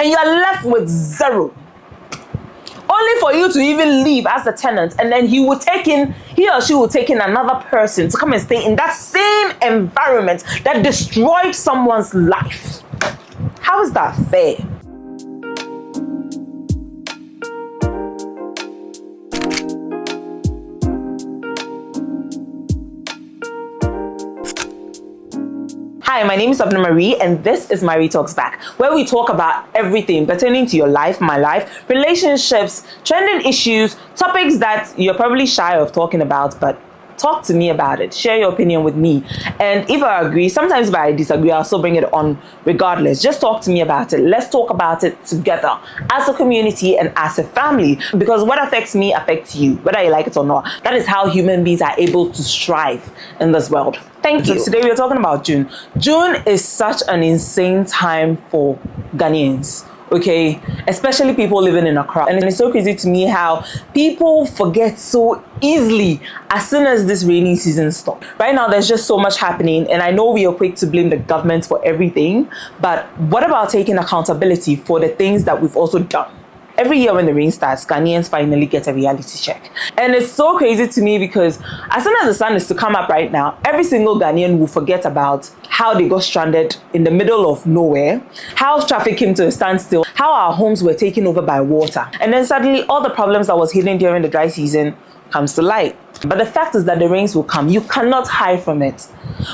and you're left with zero. Only for you to even leave as the tenant, and then he or she will take in another person to come and stay in that same environment that destroyed someone's life. How is that fair? Hi, my name is Abna Marie, and this is Marie Talks Back, where we talk about everything pertaining to your life, my life, relationships, trending issues, topics that you're probably shy of talking about, but talk to me about it. Share your opinion with me. And if I agree, sometimes if I disagree, I'll still bring it on regardless. Just talk to me about it. Let's talk about it together as a community and as a family, because what affects me affects you, whether you like it or not. That is how human beings are able to strive in this world. Thank you. Today we're talking about June. June is such an insane time for Ghanaians. Okay, especially people living in Accra. And it's so crazy to me how people forget so easily as soon as this rainy season stops. Right now, there's just so much happening, and I know we are quick to blame the government for everything, but what about taking accountability for the things that we've also done? Every year when the rain starts, Ghanaians finally get a reality check. And it's so crazy to me because as soon as the sun is to come up right now, every single Ghanaian will forget about how they got stranded in the middle of nowhere, how traffic came to a standstill, how our homes were taken over by water. And then suddenly all the problems that was hidden during the dry season comes to light. But the fact is that the rains will come. You cannot hide from it.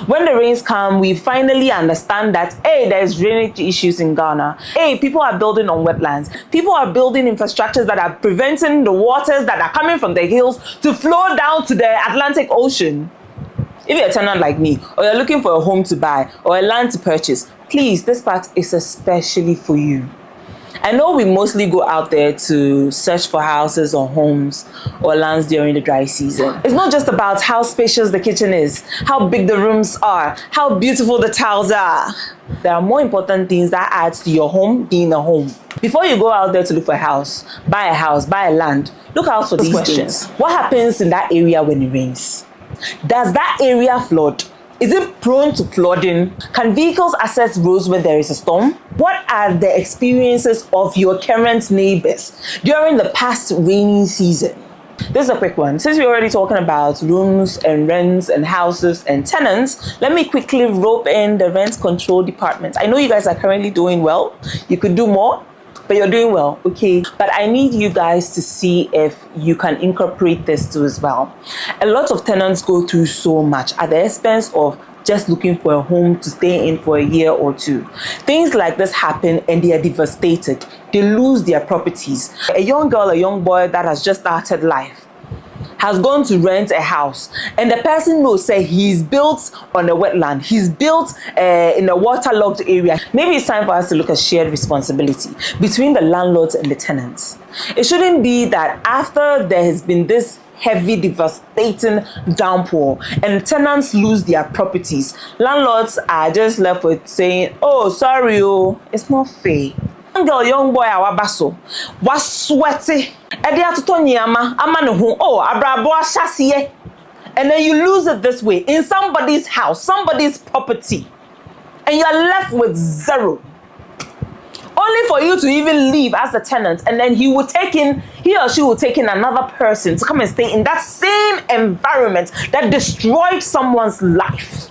When the rains come, we finally understand that, hey, there's drainage issues in Ghana. Hey, people are building on wetlands. People are building infrastructures that are preventing the waters that are coming from the hills to flow down to the Atlantic Ocean. If you're a tenant like me, or you're looking for a home to buy or a land to purchase, please, this part is especially for you. I know we mostly go out there to search for houses or homes or lands during the dry season. It's not just about how spacious the kitchen is, how big the rooms are, how beautiful the tiles are. There are more important things that add to your home being a home. Before you go out there to look for a house, buy a land, look out for these questions. What happens in that area when it rains? Does that area flood? Is it prone to flooding? Can vehicles access roads when there is a storm? What are the experiences of your current neighbors during the past rainy season? This is a quick one. Since we're already talking about rooms and rents and houses and tenants, let me quickly rope in the rent control department. I know you guys are currently doing well. You could do more, but you're doing well, okay? But I need you guys to see if you can incorporate this too as well. A lot of tenants go through so much at the expense of just looking for a home to stay in for a year or two. Things like this happen and they are devastated. They lose their properties. A young girl, a young boy that has just started life has gone to rent a house, and the person knows, say, he's built on a wetland, he's built in a waterlogged area. Maybe it's time for us to look at shared responsibility between the landlords and the tenants. It shouldn't be that after there has been this heavy, devastating downpour and tenants lose their properties, landlords are just left with saying, oh, sorry, oh, it's not fair. Young girl, young boy, our basso was sweaty. And then you lose it this way in somebody's house, somebody's property, and you're left with zero. Only for you to even leave as a tenant, and then he or she will take in another person to come and stay in that same environment that destroyed someone's life.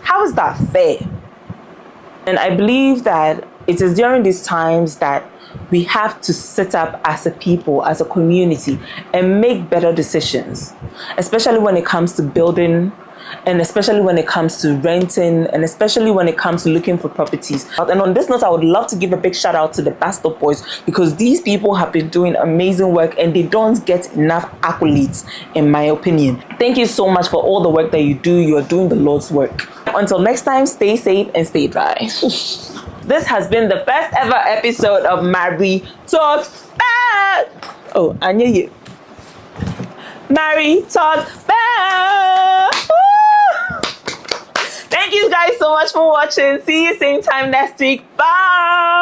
How is that fair? And I believe that it is during these times that we have to sit up as a people, as a community, and make better decisions, especially when it comes to building, and especially when it comes to renting, and especially when it comes to looking for properties. And on this note, I would love to give a big shout out to the Bastard Boys, because these people have been doing amazing work and they don't get enough accolades, in my opinion. Thank you so much for all the work that you do. You're doing the Lord's work. Until next time, stay safe and stay dry. This has been the first ever episode of Marie Talks Back. Oh, I knew you. Marie Talks Back. Woo! Thank you guys so much for watching. See you same time next week. Bye.